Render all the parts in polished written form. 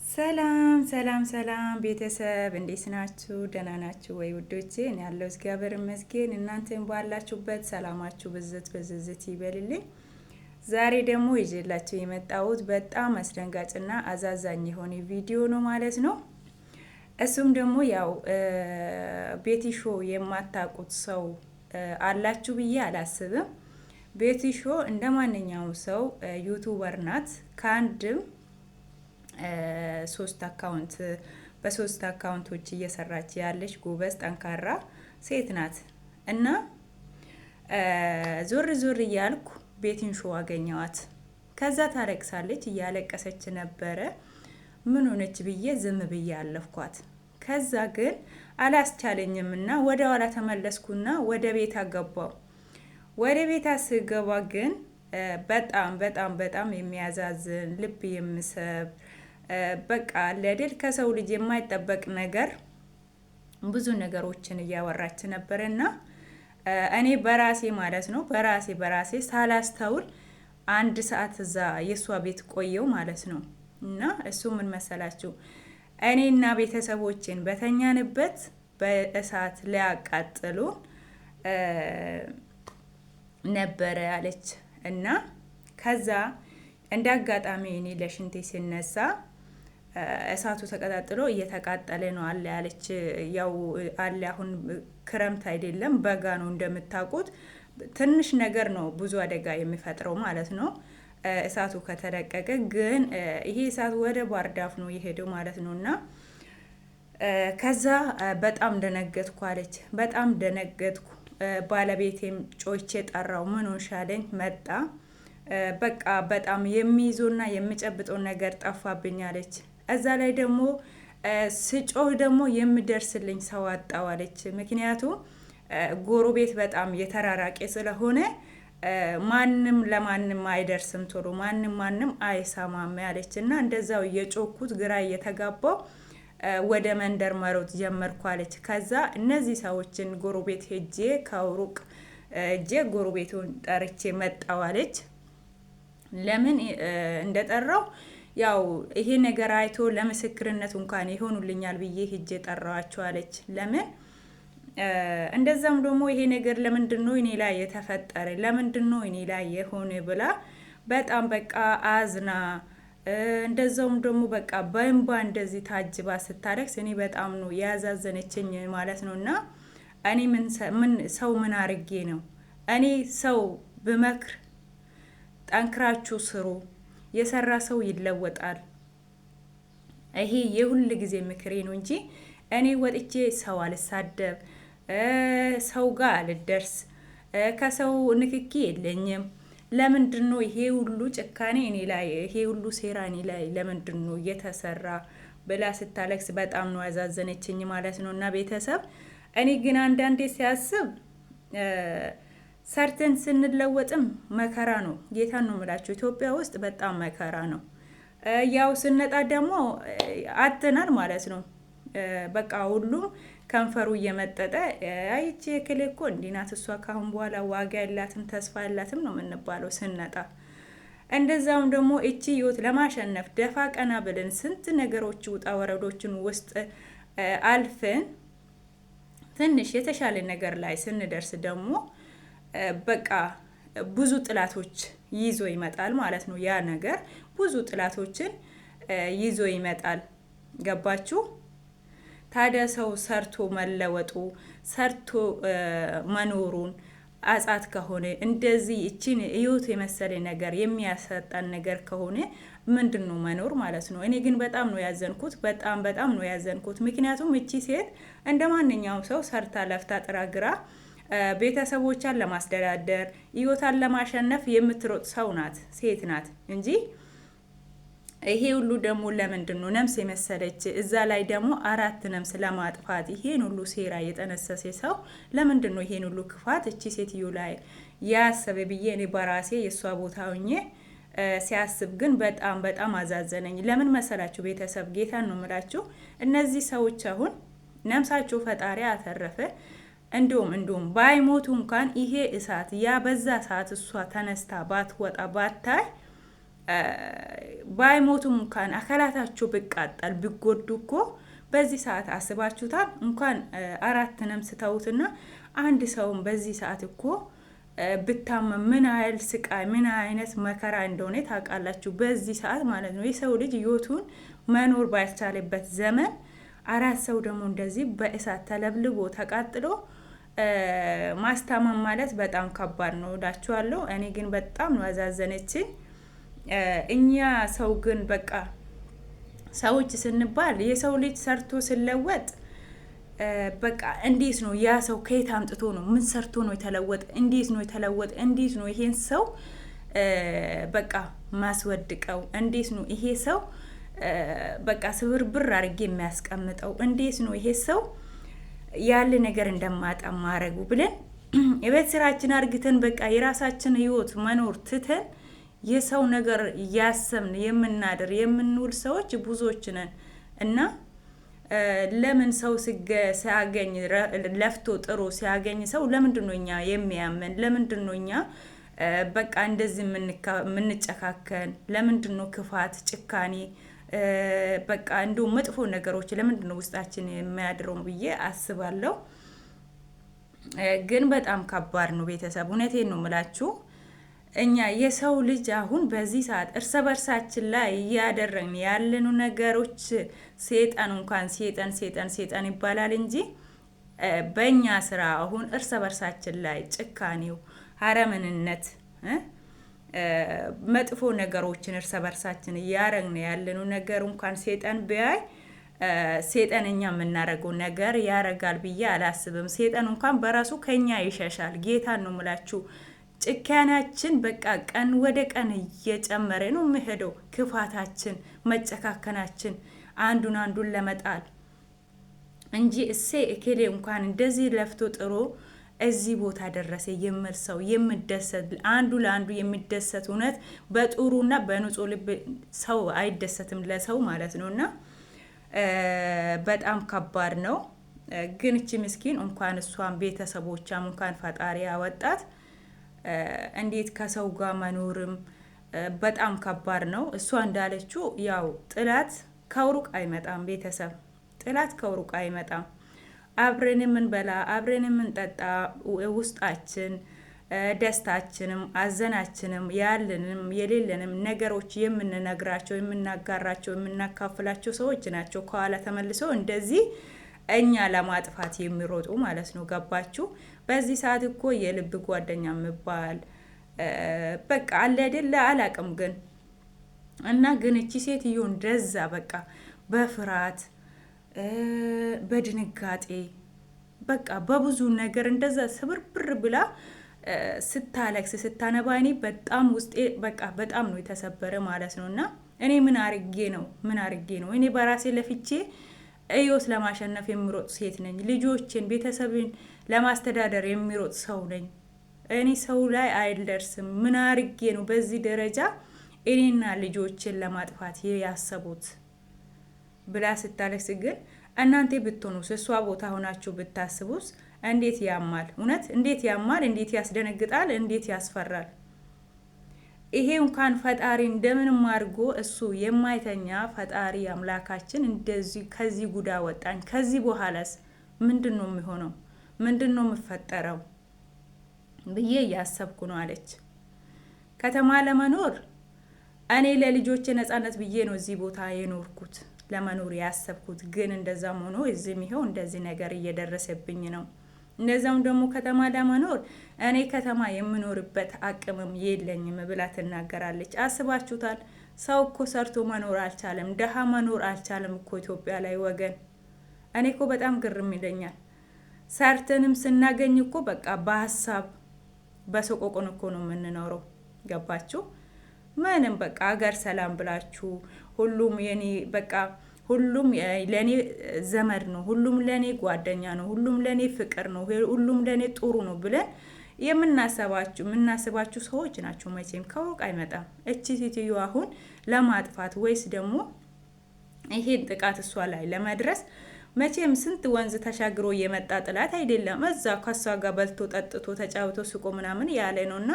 ሰላም ሰላም ሰላም ቤተሰብ እንዴት ናችሁ? ደህና ናችሁ ወይ ውዶቼ? እኔ ያለው እግዚአብሔር ይመስገን። እናንተም ባላችሁበት ሰላማችሁ ብዝት ብዝዝት ይበልልኝ። ዛሬ ደግሞ ይዤላችሁ የመጣሁት በጣም አስደንጋጭና አዛዛኝ የሆነ ቪዲዮ ነው ማለት ነው። እሱም ደግሞ ያው ቤቲ ሾው የማታውቁት ሰው አላችሁ ብዬ አላስብም። ቤቲ ሾው እንደ ማንኛውም ሰው ዩቱበር ናት። ከአንድም በሶስት አካውንቶች እየሰራች ያለች ጎበዝ ጠንካራ ሴት ናት እና ዞር ዞር እያልኩ ቤቲን ሾው አገኘዋት። ከዛ ታለቅሳለች፣ እያለቀሰች ነበረ። ምን ሆነች ብዬ ዝም ብዬ አለፍኳት። ከዛ ግን አላስቻለኝም እና ወደ ኋላ ተመለስኩና ወደ ቤት አገባው። ወደ ቤት ስገባ ግን በጣም በጣም በጣም የሚያዛዝን ልብ የሚሰብ በቃ ለድል ከሰው ልጅ የማይጠበቅ ነገር ብዙ ነገሮችን እያወራች ነበርና እኔ በራሴ ማለት ነው በራሴ ሳላስተውል አንድ ሰዓት እዛ የሷ ቤት ቆየው ማለት ነው። እና እሱ ምን መሰላችሁ? እኔና ቤተሰቦችን በተኛንበት በእሳት ሊያቃጥሉ ነበረ አለች። እና ከዛ እንደ አጋጣሚ እኔ ለሽንቴ ሲነሳ እሳቱ ተቀጣጥሎ እየተቃጠለ ነው አለ ያለች። ያው አለ አሁን ክረምት አይደለም በጋ ነው እንደምታውቁት። ትንሽ ነገር ነው ብዙ አደጋ የሚፈጥረው ማለት ነው እሳቱ ከተለቀቀ። ግን ይሄ እሳት ወደ ባርዳፍ ነው የሄደው ማለት ነው። እና ከዛ በጣም ደነገጥኩ አለች። በጣም ደነገጥኩ። ባለቤቴም ጮቼ ጠራው። ምን ሆንሻለኝ? መጣ። በቃ በጣም የሚይዞና የሚጨብጠው ነገር ጠፋብኝ አለች። እዛ ላይ ደግሞ ስጮህ ደግሞ የሚደርስልኝ ሰው አጣው አለች። ምክንያቱም ጎረቤት በጣም የተራራቄ ስለሆነ ማንም ለማንም አይደርስም ቶሎ ማንም አይሰማም አለች። እና እንደዛው እየጮኩት ግራ እየተጋባው ወደ መንደር መሮጥ ጀመርኩ አለች። ከዛ እነዚህ ሰዎችን ጎረቤት ሄጄ ከሩቅ ሄጄ ጎረቤቱን ጠርቼ መጣው አለች። ለምን እንደጠራው ያው ይሄ ነገር አይቶ ለምስክርነት እንኳን ይሆኑልኛል ብዬ ሄጄ ጠራዋቸው አለች። ለምን እንደዛም ደግሞ ይሄ ነገር ለምንድነው እኔ ላይ የተፈጠረ ለምንድነው እኔ ላይ የሆነ ብላ በጣም በቃ አዝና እንደዛውም ደግሞ በቃ በእንባ እንደዚህ ታጅባ ስታለቅስ እኔ በጣም ነው ያዛዘነችኝ ማለት ነው። እና እኔ ምን ሰው ምን አርጌ ነው እኔ ሰው ብመክር ጠንክራችሁ ስሩ፣ የሰራ ሰው ይለወጣል። ይሄ የሁል ጊዜ ምክሬ ነው እንጂ እኔ ወጥቼ ሰው አልሳደብ፣ ሰው ጋር አልደርስ፣ ከሰው ንክኪ የለኝም። ለምንድነው ይሄ ሁሉ ጭካኔ እኔ ላይ ይሄ ሁሉ ሴራ እኔ ላይ ለምንድነው እየተሰራ ብላ ስታለቅስ በጣም ነው ያዛዘነችኝ ማለት ነው። እና ቤተሰብ እኔ ግን አንዳንዴ ሲያስብ ሰርተን ስንለወጥም መከራ ነው። ጌታን ነው የምላችሁ። ኢትዮጵያ ውስጥ በጣም መከራ ነው። ያው ስነጣ ደግሞ አጥተናል ማለት ነው። በቃ ሁሉም ከንፈሩ እየመጠጠ አይቼ ክሌ እኮ እንዲህ ናት እሷ ካሁን በኋላ ዋጋ ያላትም ተስፋ ያላትም ነው የምንባለው ስነጣ። እንደዛውም ደግሞ እቺ ህይወት ለማሸነፍ ደፋ ቀና ብለን ስንት ነገሮች ውጣ ወረዶችን ውስጥ አልፈን ትንሽ የተሻለ ነገር ላይ ስንደርስ ደግሞ በቃ ብዙ ጥላቶች ይዞ ይመጣል ማለት ነው። ያ ነገር ብዙ ጥላቶችን ይዞ ይመጣል። ገባችሁ? ታዲያ ሰው ሰርቶ መለወጡ ሰርቶ መኖሩን አጻት ከሆነ እንደዚህ እቺን ህይወት የመሰለ ነገር የሚያሰጣን ነገር ከሆነ ምንድነው መኖር ማለት ነው? እኔ ግን በጣም ነው ያዘንኩት። በጣም ነው ያዘንኩት። ምክንያቱም እቺ ሴት እንደ ማንኛውም ሰው ሰርታ ለፍታ ጥራ ግራ ቤተሰቦቿን ለማስተዳደር ህይወቷን ለማሸነፍ የምትሮጥ ሰው ናት፣ ሴት ናት እንጂ ይሄ ሁሉ ደግሞ ለምንድን ነው ነፍስ የመሰለች እዛ ላይ ደግሞ 4 ነፍስ ለማጥፋት ይሄን ሁሉ ሴራ የጠነሰሰ ሰው ለምንድን ነው ይሄን ሁሉ ክፋት እቺ ሴትዮ ላይ ያሰበ ብዬ እኔ በራሴ የሷ ቦታ ሆኜ ሲያስብ ግን በጣም አዛዘነኝ። ለምን መሰላችሁ ቤተሰብ? ጌታን ነው የምላችሁ። እነዚህ ሰዎች አሁን ነፍሳቸው ፈጣሪ አተረፈ። እንዲሁም ባይሞቱ እንኳን ይሄ እሳት ያ በዛ ሰዓት እሷ ተነስታ ባትወጣ ባታይ ባይሞቱም እንኳን አካላታቸው ቢቃጠል ቢጎዱ እኮ በዚህ ሰዓት አስባችሁታል? እንኳን አራት ነፍስ ተውትና አንድ ሰውም በዚህ ሰዓት እኮ ብታመም ምን ያህል ስቃይ ምን አይነት መከራ እንደሆነ ታውቃላችሁ። በዚህ ሰዓት ማለት ነው የሰው ልጅ ህይወቱን መኖር ባልቻለበት ዘመን አራት ሰው ደግሞ እንደዚህ በእሳት ተለብልቦ ተቃጥሎ ማስታመም ማለት በጣም ከባድ ነው እላችኋለሁ። እኔ ግን በጣም ነው ያዛዘነችኝ። እኛ ሰው ግን በቃ ሰዎች ስንባል የሰው ልጅ ሰርቶ ሲለወጥ በቃ እንዴት ነው ያ ሰው ከየት አምጥቶ ነው ምን ሰርቶ ነው የተለወጠ? እንዴት ነው የተለወጠ? እንዴት ነው ይሄን ሰው በቃ ማስወድቀው? እንዴት ነው ይሄ ሰው በቃ ስብርብር አድርጌ የሚያስቀምጠው? እንዴት ነው ይሄ ሰው ያለ ነገር እንደማጣ ማረጉ ብለን የቤት ስራችን አርግተን በቃ የራሳችን ህይወት መኖር ትተን የሰው ነገር እያሰብን የምናደር የምንውል ሰዎች ብዙዎች ነን እና ለምን ሰው ሲያገኝ ለፍቶ ጥሮ ሲያገኝ ሰው ለምንድን ነው እኛ የሚያመን? ለምንድን ነው እኛ በቃ እንደዚህ የምንጨካከን? ለምንድን ነው ክፋት፣ ጭካኔ በቃ እንዲሁ መጥፎ ነገሮች ለምንድን ነው ውስጣችን የሚያድረው ብዬ አስባለሁ። ግን በጣም ከባድ ነው ቤተሰብ፣ እውነቴን ነው የምላችሁ። እኛ የሰው ልጅ አሁን በዚህ ሰዓት እርስ በርሳችን ላይ እያደረግን ያለኑ ነገሮች ሴጣን እንኳን ሴጣን ይባላል እንጂ በእኛ ስራ አሁን እርስ በርሳችን ላይ ጭካኔው፣ አረመንነት፣ መጥፎ ነገሮችን እርስ በርሳችን እያደረግን ያለኑ ነገር እንኳን ሴጣን ቢያይ ሴጣን እኛ የምናደርገው ነገር ያረጋል ብዬ አላስብም። ሴጣን እንኳን በራሱ ከኛ ይሸሻል። ጌታን ነው የምላችሁ። ጭካኔያችን በቃ ቀን ወደ ቀን እየጨመረ ነው የሚሄደው። ክፋታችን፣ መጨካከናችን አንዱን ለመጣል እንጂ እከሌ እንኳን እንደዚህ ለፍቶ ጥሮ እዚህ ቦታ ደረሰ የሚል ሰው የሚደሰት አንዱ ለአንዱ የሚደሰት እውነት በጥሩና በንጹህ ልብ ሰው አይደሰትም ለሰው ማለት ነውና በጣም ከባድ ነው። ግን እቺ ምስኪን እንኳን እሷን ቤተሰቦቿም እንኳን ፈጣሪ ያወጣት እንዴት ከሰው ጋር መኖርም በጣም ከባድ ነው። እሷ እንዳለችው ያው ጥላት ከሩቅ አይመጣም። ቤተሰብ ጥላት ከሩቅ አይመጣም። አብረን የምንበላ አብረን የምንጠጣ ውስጣችን ደስታችንም አዘናችንም ያለንም የሌለንም ነገሮች የምንነግራቸው የምናጋራቸው የምናካፍላቸው ሰዎች ናቸው ከኋላ ተመልሰው እንደዚህ እኛ ለማጥፋት የሚሮጡ ማለት ነው። ገባችሁ? በዚህ ሰዓት እኮ የልብ ጓደኛ የሚባል በቃ አለ አይደለ? አላቅም ግን እና ግን እቺ ሴትዮ እንደዛ በቃ በፍርሃት በድንጋጤ በቃ በብዙ ነገር እንደዛ ስብርብር ብላ ስታለቅስ ስታነባኒ በጣም ውስጤ በቃ በጣም ነው የተሰበረ ማለት ነው። እና እኔ ምን አርጌ ነው እኔ በራሴ ለፍቼ እዮስ ለማሸነፍ የሚሮጥ ሴት ነኝ። ልጆችን ቤተሰብን ለማስተዳደር የሚሮጥ ሰው ነኝ። እኔ ሰው ላይ አይደርስም። ምን አርጌ ነው በዚህ ደረጃ እኔና ልጆችን ለማጥፋት ያሰቡት ብላ ስታለቅስ ግን እናንተ ብትሆኑስ እሷ ቦታ ሆናችሁ ብታስቡስ እንዴት ያማል? እውነት እንዴት ያማል? እንዴት ያስደነግጣል? እንዴት ያስፈራል? ይሄ እንኳን ፈጣሪ እንደምንም አድርጎ እሱ የማይተኛ ፈጣሪ አምላካችን እንደዚህ ከዚህ ጉዳ ወጣን። ከዚህ በኋላስ ምንድነው የሚሆነው? ምንድነው የሚፈጠረው ብዬ ያሰብኩ ነው አለች። ከተማ ለመኖር እኔ ለልጆቼ ነጻነት ብዬ ነው እዚህ ቦታ የኖርኩት ለመኖር ያሰብኩት። ግን እንደዛም ሆኖ እዚህም ይሄው እንደዚህ ነገር እየደረሰብኝ ነው። እንደዛም ደግሞ ከተማ ለመኖር እኔ ከተማ የምኖርበት አቅምም የለኝም ብላ ትናገራለች። አስባችሁታል? ሰው እኮ ሰርቶ መኖር አልቻለም። ደሃ መኖር አልቻለም እኮ ኢትዮጵያ ላይ ወገን። እኔ እኮ በጣም ግርም ይለኛል። ሰርተንም ስናገኝ እኮ በቃ በሀሳብ በሰቆቆን እኮ ነው የምንኖረው። ገባችሁ? ምንም በቃ አገር ሰላም ብላችሁ ሁሉም የኔ በቃ ሁሉም ለኔ ዘመድ ነው፣ ሁሉም ለኔ ጓደኛ ነው፣ ሁሉም ለኔ ፍቅር ነው፣ ሁሉም ለኔ ጥሩ ነው ብለን የምናስባችሁ ሰዎች ናቸው። መቼም ከሩቅ አይመጣም። እቺ ሴትዮ አሁን ለማጥፋት ወይስ ደግሞ ይሄን ጥቃት እሷ ላይ ለመድረስ መቼም ስንት ወንዝ ተሻግሮ የመጣ ጥላት አይደለም። እዛ ከሷ ጋር በልቶ ጠጥቶ ተጫውቶ ስቆ ምናምን ያለ ነውና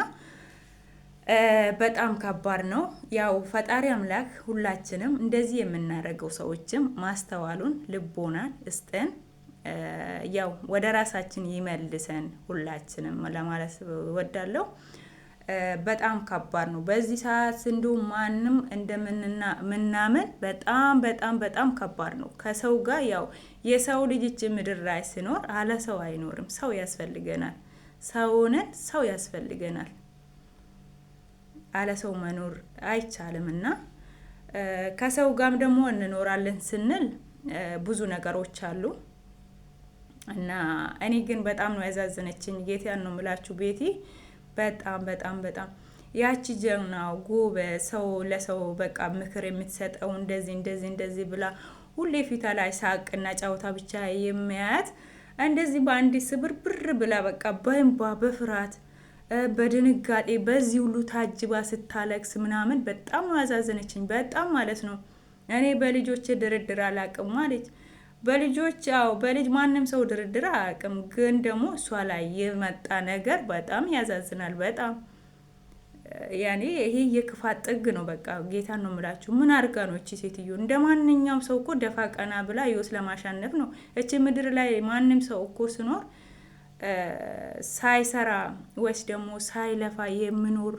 በጣም ከባድ ነው። ያው ፈጣሪ አምላክ ሁላችንም እንደዚህ የምናደርገው ሰዎችም ማስተዋሉን ልቦናን እስጠን፣ ያው ወደ ራሳችን ይመልሰን ሁላችንም ለማለት ወዳለሁ። በጣም ከባድ ነው በዚህ ሰዓት እንዲሁ ማንም እንደምናምን በጣም በጣም በጣም ከባድ ነው። ከሰው ጋር ያው የሰው ልጅ እች ምድር ላይ ሲኖር አለ ሰው አይኖርም። ሰው ያስፈልገናል። ሰውንን ሰው ያስፈልገናል። አለ ሰው መኖር አይቻልም። እና ከሰው ጋርም ደግሞ እንኖራለን ስንል ብዙ ነገሮች አሉ። እና እኔ ግን በጣም ነው ያዛዘነችኝ። ጌታን ነው የምላችሁ ቤቲ በጣም በጣም በጣም ያቺ ጀግናው ጎበዝ ሰው ለሰው በቃ ምክር የምትሰጠው እንደዚህ እንደዚህ እንደዚህ ብላ ሁሌ ፊታ ላይ ሳቅና ጨዋታ ብቻ የሚያያት እንደዚህ በአንድ ስብርብር ብላ በቃ በእንባ በፍርሃት በድንጋጤ በዚህ ሁሉ ታጅባ ስታለቅስ ምናምን በጣም ነው ያዛዘነችኝ። በጣም ማለት ነው። እኔ በልጆች ድርድር አላቅም ማለች። በልጆች ያው በልጅ ማንም ሰው ድርድር አያውቅም። ግን ደግሞ እሷ ላይ የመጣ ነገር በጣም ያዛዝናል። በጣም ያኔ ይሄ የክፋት ጥግ ነው። በቃ ጌታን ነው የምላችሁ። ምን አድርጋ ነው እቺ ሴትዮ? እንደ ማንኛውም ሰው እኮ ደፋ ቀና ብላ ህይወት ለማሻነፍ ነው። እቺ ምድር ላይ ማንም ሰው እኮ ስኖር ሳይሰራ ወይስ ደግሞ ሳይለፋ የሚኖር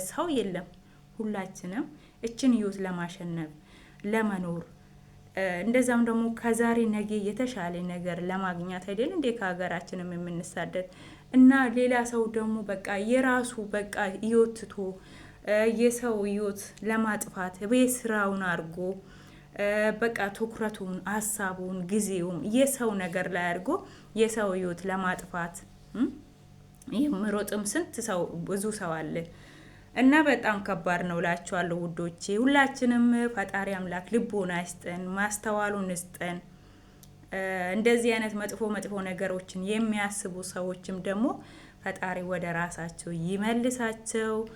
ሰው የለም። ሁላችንም እችን ህይወት ለማሸነፍ ለመኖር እንደዛም ደግሞ ከዛሬ ነገ የተሻለ ነገር ለማግኘት አይደል እንዴ ከሀገራችንም የምንሳደድ እና ሌላ ሰው ደግሞ በቃ የራሱ በቃ ህይወት ትቶ የሰው ህይወት ለማጥፋት ቤት ስራውን አድርጎ በቃ ትኩረቱን ሀሳቡን ጊዜውም የሰው ነገር ላይ አድርጎ የሰው ህይወት ለማጥፋት የሚሮጥም ስንት ሰው ብዙ ሰው አለ። እና በጣም ከባድ ነው እላችኋለሁ ውዶቼ። ሁላችንም ፈጣሪ አምላክ ልቦና ይስጠን፣ ማስተዋሉን ይስጠን። እንደዚህ አይነት መጥፎ መጥፎ ነገሮችን የሚያስቡ ሰዎችም ደግሞ ፈጣሪ ወደ ራሳቸው ይመልሳቸው።